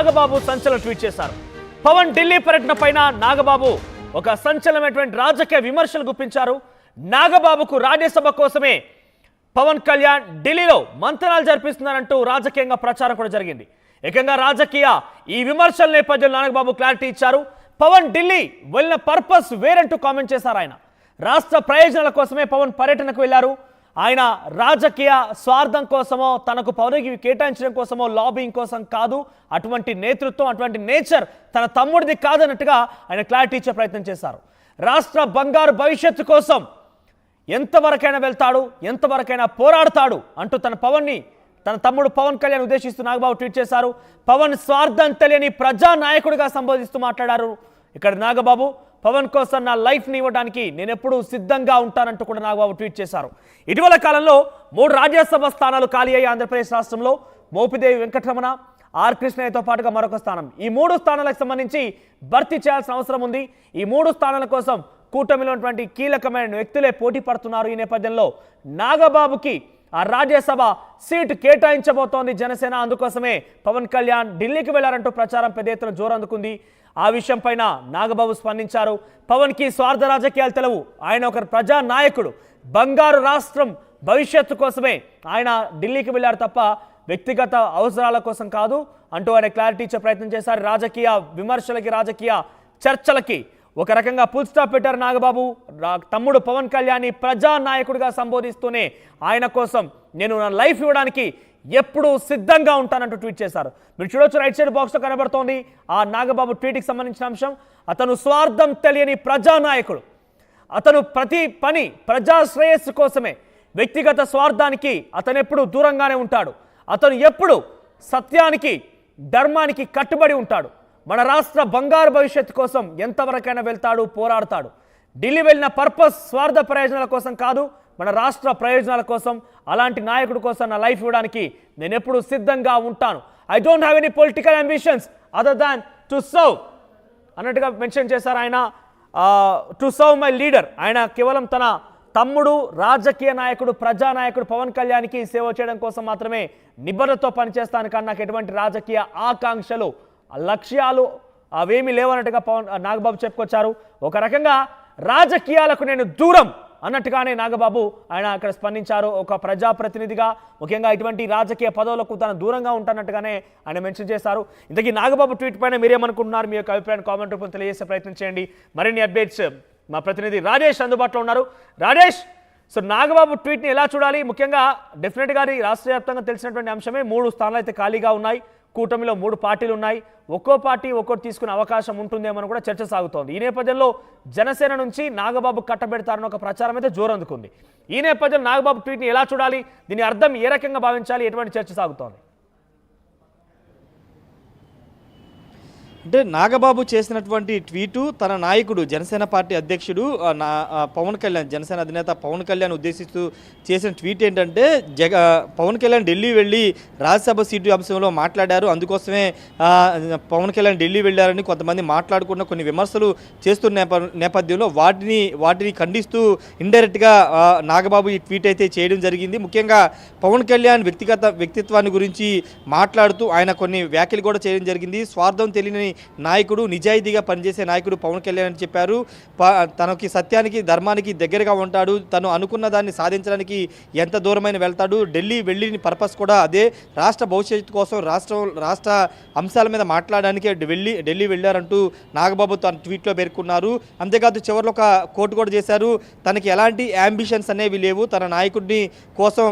నాగబాబు సంచలన ట్వీట్ చేశారు. పవన్ ఢిల్లీ పర్యటన పైన నాగబాబు ఒక సంచలనమైనటువంటి రాజకీయ విమర్శలు గుప్పించారు. నాగబాబుకు రాజ్యసభ కోసమే పవన్ కళ్యాణ్ ఢిల్లీలో మంతనాలు జరిపిస్తున్నారంటూ రాజకీయంగా ప్రచారం కూడా జరిగింది. ఏకంగా రాజకీయ ఈ విమర్శల నేపథ్యంలో నాగబాబు క్లారిటీ ఇచ్చారు. పవన్ ఢిల్లీ వెళ్ళిన పర్పస్ వేరంటూ కామెంట్ చేశారు. ఆయన రాష్ట్ర ప్రయోజనాల కోసమే పవన్ పర్యటనకు వెళ్లారు. ఆయన రాజకీయ స్వార్థం కోసమో తనకు పదవికి కేటాయించడం కోసమో లాబింగ్ కోసం కాదు. అటువంటి నేతృత్వం అటువంటి నేచర్ తన తమ్ముడిది కాదన్నట్టుగా ఆయన క్లారిటీ ఇచ్చే ప్రయత్నం చేశారు. రాష్ట్ర బంగారు భవిష్యత్తు కోసం ఎంతవరకైనా వెళ్తాడు, ఎంతవరకైనా పోరాడతాడు అంటూ తన తమ్ముడు పవన్ కళ్యాణ్ ఉద్దేశిస్తూ నాగబాబు ట్వీట్ చేశారు. పవన్ స్వార్థం తెలియని ప్రజానాయకుడిగా సంబోధిస్తూ మాట్లాడారు. ఇక్కడ నాగబాబు పవన్ కోసం నా లైఫ్ని ఇవ్వడానికి నేను ఎప్పుడూ సిద్ధంగా ఉంటానంటూ కూడా నాగబాబు ట్వీట్ చేశారు. ఇటీవల కాలంలో 3 రాజ్యసభ స్థానాలు ఖాళీ అయ్యాయి ఆంధ్రప్రదేశ్ రాష్ట్రంలో. మోపిదేవి వెంకటరమణ, ఆర్ కృష్ణయ్యతో పాటుగా మరొక స్థానం. ఈ 3 స్థానాలకు సంబంధించి భర్తీ చేయాల్సిన అవసరం ఉంది. ఈ 3 స్థానాల కోసం కూటమిలో ఉన్నటువంటి కీలకమైన వ్యక్తులే పోటీ పడుతున్నారు. ఈ నేపథ్యంలో నాగబాబుకి ఆ రాజ్యసభ సీటు కేటాయించబోతోంది జనసేన. అందుకోసమే పవన్ కళ్యాణ్ ఢిల్లీకి వెళ్లారంటూ ప్రచారం పెద్ద ఎత్తున జోరందుకుంది. ఆ విషయం పైన నాగబాబు స్పందించారు. పవన్కి స్వార్థ రాజకీయాలు తెలవు. ఆయన ఒక ప్రజా నాయకుడు. బంగారు రాష్ట్రం భవిష్యత్తు కోసమే ఆయన ఢిల్లీకి వెళ్లారు తప్ప వ్యక్తిగత అవసరాల కోసం కాదు అంటూ ఆయన క్లారిటీ ఇచ్చే ప్రయత్నం చేశారు. రాజకీయ విమర్శలకి, రాజకీయ చర్చలకి ఒక రకంగా ఫుల్ స్టాప్ పెట్టారు నాగబాబు. తమ్ముడు పవన్ కళ్యాణ్ ప్రజా నాయకుడిగా సంబోధిస్తూనే ఆయన కోసం నేను నా లైఫ్ ఇవ్వడానికి ఎప్పుడు సిద్ధంగా ఉంటానంటూ ట్వీట్ చేశారు. మీరు చూడొచ్చు, రైట్ సైడ్ బాక్స్లో కనబడుతోంది ఆ నాగబాబు ట్వీట్కి సంబంధించిన అంశం. అతను స్వార్థం తెలియని ప్రజానాయకుడు. అతను ప్రతి పని ప్రజా శ్రేయస్సు కోసమే, వ్యక్తిగత స్వార్థానికి అతను ఎప్పుడు దూరంగానే ఉంటాడు. అతను ఎప్పుడు సత్యానికి, ధర్మానికి కట్టుబడి ఉంటాడు. మన రాష్ట్ర బంగారు భవిష్యత్తు కోసం ఎంతవరకైనా వెళ్తాడు, పోరాడతాడు. ఢిల్లీ వెళ్ళిన పర్పస్ స్వార్థ ప్రయోజనాల కోసం కాదు, మన రాష్ట్ర ప్రయోజనాల కోసం. అలాంటి నాయకుడి కోసం నా లైఫ్ ఇవ్వడానికి నేను ఎప్పుడు సిద్ధంగా ఉంటాను. I don't have any political ambitions other than to serve అన్నట్టుగా మెన్షన్ చేశారు ఆయన. To serve my leader. ఆయన కేవలం తన తమ్ముడు, రాజకీయ నాయకుడు, ప్రజానాయకుడు పవన్ కళ్యాణ్కి సేవ చేయడం కోసం మాత్రమే నిబద్ధతతో పనిచేస్తాను. కానీ నాకు ఎటువంటి రాజకీయ ఆకాంక్షలు, లక్ష్యాలు అవేమీ లేవన్నట్టుగా నాగబాబు చెప్పుకొచ్చారు. ఒక రకంగా రాజకీయాలకు నేను దూరం అన్నట్టుగానే నాగబాబు ఆయన అక్కడ స్పందించారు. ఒక ప్రజాప్రతినిధిగా, ముఖ్యంగా ఇటువంటి రాజకీయ పదవులకు తను దూరంగా ఉంటానట్టుగానే ఆయన మెన్షన్ చేశారు. ఇంతకీ నాగబాబు ట్వీట్ పైన మీరేమనుకుంటున్నారు? మీ యొక్క అభిప్రాయాన్ని కామెంట్ రూపంలో తెలియజేసే ప్రయత్నం చేయండి. మరిన్ని అప్డేట్స్ మా ప్రతినిధి రాజేష్ అందుబాటులో ఉన్నారు. రాజేష్, సో నాగబాబు ట్వీట్ని ఎలా చూడాలి? ముఖ్యంగా డెఫినెట్గా రాష్ట్ర వ్యాప్తంగా తెలిసినటువంటి అంశమే. 3 స్థానాలు అయితే ఖాళీగా ఉన్నాయి. కూటమిలో 3 పార్టీలు ఉన్నాయి. ఒక్కో పార్టీ ఒక్కోటి తీసుకునే అవకాశం ఉంటుందేమని కూడా చర్చ సాగుతోంది. ఈ నేపథ్యంలో జనసేన నుంచి నాగబాబు కట్టబెడతారని ఒక ప్రచారం అయితే జోరందుకుంది. ఈ నేపథ్యంలో నాగబాబు ట్వీట్ని ఎలా చూడాలి? దీని అర్థం ఏ రకంగా భావించాలి? ఎటువంటి చర్చ సాగుతోంది? అంటే నాగబాబు చేసినటువంటి ట్వీటు తన నాయకుడు, జనసేన పార్టీ అధ్యక్షుడు పవన్ కళ్యాణ్, జనసేన అధినేత పవన్ కళ్యాణ్ ఉద్దేశిస్తూ చేసిన ట్వీట్ ఏంటంటే, పవన్ కళ్యాణ్ ఢిల్లీ వెళ్ళి రాజ్యసభ సీటు అంశంలో మాట్లాడారు. అందుకోసమే పవన్ కళ్యాణ్ ఢిల్లీ వెళ్ళారని కొంతమంది మాట్లాడుకున్న కొన్ని విమర్శలు చేస్తున్న నేపథ్యంలో వాటిని ఖండిస్తూ ఇండైరెక్ట్గా నాగబాబు ఈ ట్వీట్ అయితే చేయడం జరిగింది. ముఖ్యంగా పవన్ కళ్యాణ్ వ్యక్తిత్వాన్ని గురించి మాట్లాడుతూ ఆయన కొన్ని వ్యాఖ్యలు కూడా చేయడం జరిగింది. స్వార్థం తెలియని నాయకుడు, నిజాయితీగా పనిచేసే నాయకుడు పవన్ కళ్యాణ్ అని చెప్పారు. తనకి సత్యానికి, ధర్మానికి దగ్గరగా ఉంటాడు. తను అనుకున్న దాన్ని సాధించడానికి ఎంత దూరమైన వెళ్తాడు. ఢిల్లీ వెళ్ళిన పర్పస్ కూడా అదే. రాష్ట్ర భవిష్యత్తు కోసం, రాష్ట్ర అంశాల మీద మాట్లాడడానికి ఢిల్లీ వెళ్ళారంటూ నాగబాబు తన ట్వీట్లో పేర్కొన్నారు. అంతేకాదు చివరిలో ఒక కోట్ కూడా చేశారు. తనకి ఎలాంటి అంబిషన్స్ అనేవి లేవు. తన నాయకుడిని కోసం,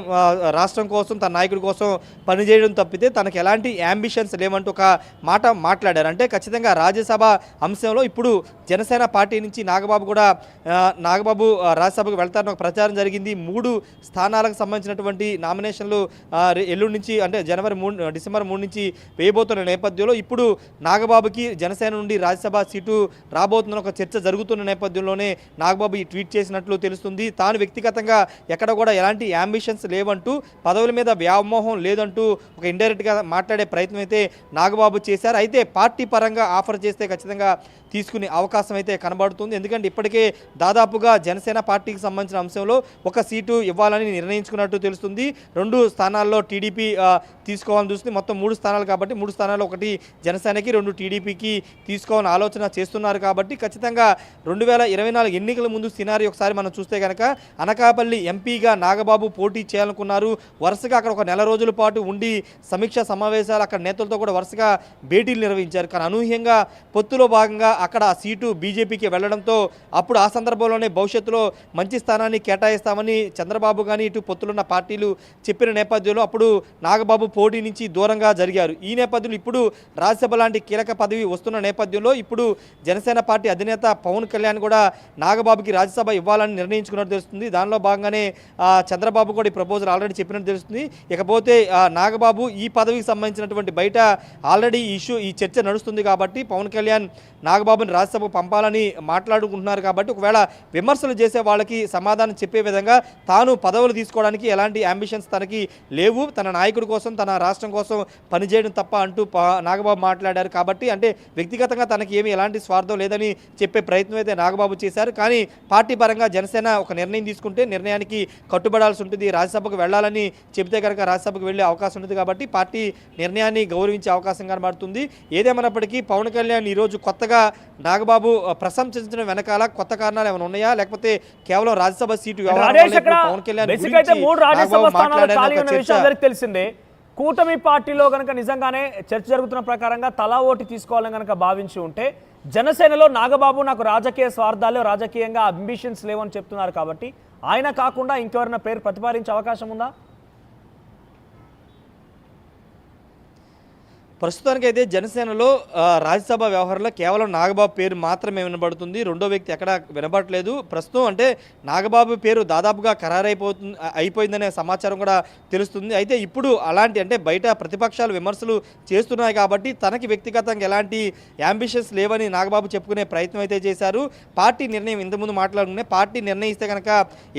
రాష్ట్రం కోసం, తన నాయకుడి కోసం పనిచేయడం తప్పితే తనకి ఎలాంటి అంబిషన్స్ లేవంటూ ఒక మాట మాట్లాడారు. అంటే ఖచ్చితంగా రాజ్యసభ అంశంలో ఇప్పుడు జనసేన పార్టీ నుంచి నాగబాబు రాజ్యసభకు వెళ్తారని ఒక ప్రచారం జరిగింది. 3 స్థానాలకు సంబంధించినటువంటి నామినేషన్లు ఎల్లుండి నుంచి, అంటే డిసెంబర్ 3 నుంచి వేయబోతున్న నేపథ్యంలో ఇప్పుడు నాగబాబుకి జనసేన నుండి రాజ్యసభ సీటు రాబోతున్న ఒక చర్చ జరుగుతున్న నేపథ్యంలోనే నాగబాబు ఈ ట్వీట్ చేసినట్లు తెలుస్తుంది. తాను వ్యక్తిగతంగా ఎక్కడ కూడా ఎలాంటి అంబిషన్స్ లేవంటూ, పదవుల మీద వ్యామోహం లేదంటూ ఒక ఇండైరెక్ట్గా మాట్లాడే ప్రయత్నం అయితే నాగబాబు చేశారు. అయితే పార్టీ పరంగా ఆఫర్ చేస్తే ఖచ్చితంగా తీసుకునే అవకాశం అయితే కనబడుతుంది. ఎందుకంటే ఇప్పటికే దాదాపుగా జనసేన పార్టీకి సంబంధించిన అంశంలో ఒక సీటు ఇవ్వాలని నిర్ణయించుకున్నట్టు తెలుస్తుంది. 2 స్థానాల్లో టీడీపీ తీసుకోవాలని చూస్తుంది. మొత్తం 3 స్థానాలు కాబట్టి 3 స్థానాల్లో 1 జనసేనకి 2 టీడీపీకి తీసుకోవాలని ఆలోచన చేస్తున్నారు. కాబట్టి ఖచ్చితంగా 2024 ఎన్నికల ముందు సినారీ ఒకసారి మనం చూస్తే కనుక అనకాపల్లి ఎంపీగా నాగబాబు పోటీ చేయాలనుకున్నారు. వరుసగా అక్కడ ఒక నెల రోజుల పాటు ఉండి సమీక్షా సమావేశాలు అక్కడ నేతలతో కూడా వరుసగా భేటీలు నిర్వహించారు. కానీ అనూహ్యంగా పొత్తులో భాగంగా అక్కడ ఆ సీటు బీజేపీకి వెళ్లడంతో అప్పుడు ఆ సందర్భంలోనే భవిష్యత్తులో మంచి స్థానాన్ని కేటాయిస్తామని చంద్రబాబు కానీ ఇటు పొత్తులున్న పార్టీలు చెప్పిన నేపథ్యంలో అప్పుడు నాగబాబు పోటీ నుంచి దూరంగా జరిగారు. ఈ నేపథ్యంలో ఇప్పుడు రాజ్యసభ లాంటి కీలక పదవి వస్తున్న నేపథ్యంలో ఇప్పుడు జనసేన పార్టీ అధినేత పవన్ కళ్యాణ్ కూడా నాగబాబుకి రాజ్యసభ ఇవ్వాలని నిర్ణయించుకున్నట్టు తెలుస్తుంది. దానిలో భాగంగానే చంద్రబాబు కూడా ఈ ప్రపోజల్ ఆల్రెడీ చెప్పినట్టు తెలుస్తుంది. ఇకపోతే నాగబాబు ఈ పదవికి సంబంధించినటువంటి బయట ఆల్రెడీ ఈ చర్చ నడుస్తుంది కాబట్టి పవన్ కళ్యాణ్ నాగబాబుని రాజ్యసభకు పంపాలని మాట్లాడుకుంటున్నారు. కాబట్టి ఒకవేళ విమర్శలు చేసే వాళ్ళకి సమాధానం చెప్పే విధంగా తాను పదవులు తీసుకోవడానికి ఎలాంటి అంబిషన్స్ తనకి లేవు, తన నాయకుడి కోసం తన రాష్ట్రం కోసం పనిచేయడం తప్ప అంటూ నాగబాబు మాట్లాడారు. కాబట్టి అంటే వ్యక్తిగతంగా తనకి ఏమీ ఎలాంటి స్వార్థం లేదని చెప్పే ప్రయత్నం అయితే నాగబాబు చేశారు. కానీ పార్టీ పరంగా జనసేన ఒక నిర్ణయం తీసుకుంటే నిర్ణయానికి కట్టుబడాల్సి ఉంటుంది. రాజ్యసభకు వెళ్ళాలని చెబితే కనుక రాజ్యసభకు వెళ్ళే అవకాశం ఉంటుంది. కాబట్టి పార్టీ నిర్ణయాన్ని గౌరవించే అవకాశం కనబడుతుంది. ఏదేమైనప్పటికీ పవన్ కళ్యాణ్ ఈరోజు కొత్తగా నాగబాబు ప్రశంసించడం వెనకాల కొత్త కారణాలు ఏమైనా ఉన్నాయా, లేకపోతే కేవలం రాజ్యసభ సీటు పవన్ కళ్యాణ్ తెలిసిందే. కూటమి పార్టీలో కనుక నిజంగానే చర్చ జరుగుతున్న ప్రకారంగా తలా ఓటు తీసుకోవాలని కనుక భావించి ఉంటే జనసేనలో నాగబాబు నాకు రాజకీయ స్వార్థాలు రాజకీయంగా అంబిషన్స్ లేవని చెప్తున్నారు. కాబట్టి ఆయన కాకుండా ఇంకెవరైనా పేరు ప్రతిపాదించే అవకాశం ఉందా? ప్రస్తుతానికైతే జనసేనలో రాజ్యసభ వ్యవహారంలో కేవలం నాగబాబు పేరు మాత్రమే వినబడుతుంది. రెండో వ్యక్తి ఎక్కడ వినబడట్లేదు. ప్రస్తుతం అంటే నాగబాబు పేరు దాదాపుగా అయిపోయిందనే సమాచారం కూడా తెలుస్తుంది. అయితే ఇప్పుడు అలాంటి అంటే బయట ప్రతిపక్షాలు విమర్శలు చేస్తున్నాయి కాబట్టి తనకి వ్యక్తిగతంగా ఎలాంటి యాంబిషన్స్ లేవని నాగబాబు చెప్పుకునే ప్రయత్నం అయితే చేశారు. పార్టీ నిర్ణయం ఇంతకుముందు మాట్లాడుకునే పార్టీ నిర్ణయిస్తే కనుక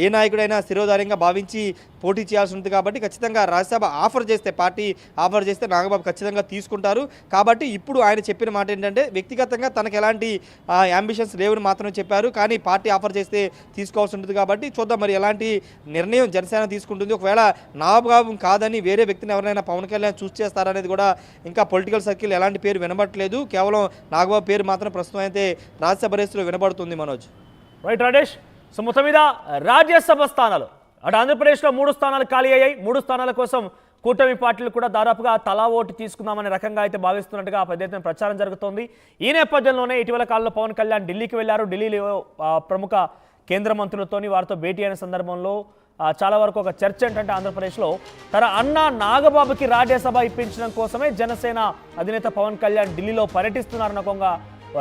ఏ నాయకుడైనా శిరోధార్యంగా భావించి పోటీ చేయాల్సి ఉంటుంది. కాబట్టి ఖచ్చితంగా రాజ్యసభ ఆఫర్ చేస్తే పార్టీ ఆఫర్ చేస్తే నాగబాబు ఖచ్చితంగా తీసుకుంటారు. కాబట్టి ఇప్పుడు ఆయన చెప్పిన మాట ఏంటంటే వ్యక్తిగతంగా తనకు ఎలాంటి యాంబిషన్స్ లేవని మాత్రమే చెప్పారు. కానీ పార్టీ ఆఫర్ చేస్తే తీసుకోవాల్సి ఉంటుంది. కాబట్టి చూద్దాం మరి ఎలాంటి నిర్ణయం జనసేన తీసుకుంటుంది. ఒకవేళ నాగబాబు కాదని వేరే వ్యక్తిని ఎవరైనా పవన్ కళ్యాణ్ చూస్ చేస్తారనేది కూడా ఇంకా పొలిటికల్ సర్కిల్ ఎలాంటి పేరు వినబడట్లేదు. కేవలం నాగబాబు పేరు మాత్రం ప్రస్తుతం అయితే రాజ్యసభ రేసులో వినబడుతుంది. మనోజ్. రైట్ రాజేష్. సో మొత్తం మీద రాజ్యసభ స్థానాలు అటు ఆంధ్రప్రదేశ్లో 3 స్థానాలు ఖాళీ అయ్యాయి. 3 స్థానాల కోసం కూటమి పార్టీలు కూడా దాదాపుగా తలా ఓటు తీసుకుందామనే రకంగా అయితే భావిస్తున్నట్టుగా పెద్ద ఎత్తున ప్రచారం జరుగుతోంది. ఈ నేపథ్యంలోనే ఇటీవల కాలంలో పవన్ కళ్యాణ్ ఢిల్లీకి వెళ్లారు. ఢిల్లీలో ప్రముఖ కేంద్ర మంత్రులతోని వారితో భేటీ అయిన సందర్భంలో చాలా వరకు ఒక చర్చ ఏంటంటే ఆంధ్రప్రదేశ్లో తన అన్న నాగబాబుకి రాజ్యసభ ఇప్పించడం కోసమే జనసేన అధినేత పవన్ కళ్యాణ్ ఢిల్లీలో పర్యటిస్తున్నారన్న కొంగా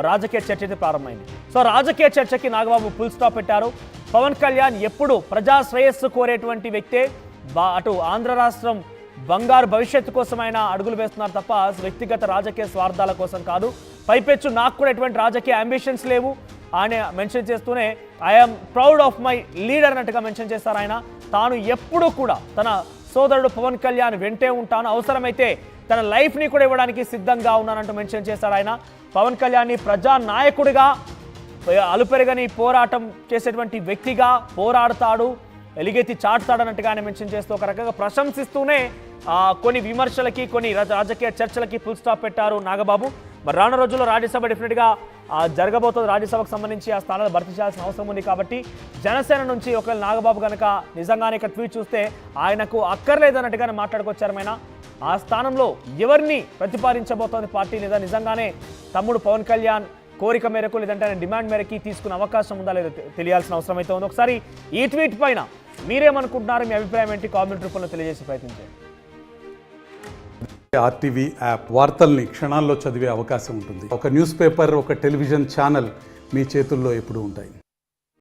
రాజకీయ చర్చ అయితే ప్రారంభమైంది. సో రాజకీయ చర్చకి నాగబాబు ఫుల్ స్టాప్ పెట్టారు. పవన్ కళ్యాణ్ ఎప్పుడు ప్రజా శ్రేయస్సు కోరేటువంటి వ్యక్తే. అటు ఆంధ్ర రాష్ట్రం బంగారు భవిష్యత్తు కోసం ఆయన అడుగులు వేస్తున్నారు తప్ప వ్యక్తిగత రాజకీయ స్వార్థాల కోసం కాదు. పైపెచ్చు నాకు కూడా ఎటువంటి రాజకీయ అంబిషన్స్ లేవు ఆయన మెన్షన్ చేస్తూనే I'm proud of my leader అన్నట్టుగా మెన్షన్ చేస్తారు. ఆయన తాను ఎప్పుడూ కూడా తన సోదరుడు పవన్ కళ్యాణ్ వెంటే ఉంటాను, అవసరమైతే తన లైఫ్ని కూడా ఇవ్వడానికి సిద్ధంగా ఉన్నానంటూ మెన్షన్ చేశారు. ఆయన పవన్ కళ్యాణ్ని ప్రజా నాయకుడిగా అలుపెరగని పోరాటం చేసేటువంటి వ్యక్తిగా పోరాడతాడు, ఎలుగెత్తి చాటుతాడన్నట్టుగా ఆయన మెన్షన్ చేస్తూ ఒక రకంగా ప్రశంసిస్తూనే కొన్ని విమర్శలకి కొన్ని రాజకీయ చర్చలకి ఫుల్ స్టాప్ పెట్టారు నాగబాబు. మరి రానున్న రోజుల్లో రాజ్యసభ డెఫినెట్గా జరగబోతుంది. రాజ్యసభకు సంబంధించి ఆ స్థానాలు భర్తీ చేయాల్సిన అవసరం ఉంది. కాబట్టి జనసేన నుంచి ఒకవేళ నాగబాబు కనుక నిజంగానే ఇక్కడ ట్వీట్ చూస్తే ఆయనకు అక్కర్లేదన్నట్టుగానే మాట్లాడుకొచ్చారమైనా ఆ స్థానంలో ఎవరిని ప్రతిపాదించబోతోంది పార్టీ, లేదా నిజంగానే తమ్ముడు పవన్ కళ్యాణ్ కోరిక మేరకు లేదంటే ఆయన డిమాండ్ మేరకి తీసుకునే అవకాశం ఉందా లేదో తెలియాల్సిన అవసరం అయితే ఉంది. ఒకసారి ఈ ట్వీట్ పైన మీరేమనుకుంటున్నారు, మీ అభిప్రాయం ఏంటి కామెంట్ రూపంలో తెలియజేసే ప్రయత్నం చేయండి. ఆర్టీవీ యాప్ వార్తల్ని క్షణాల్లో చదివే అవకాశం ఉంటుంది. ఒక న్యూస్ పేపర్, ఒక టెలివిజన్ ఛానల్ మీ చేతుల్లో ఎప్పుడూ ఉంటాయి.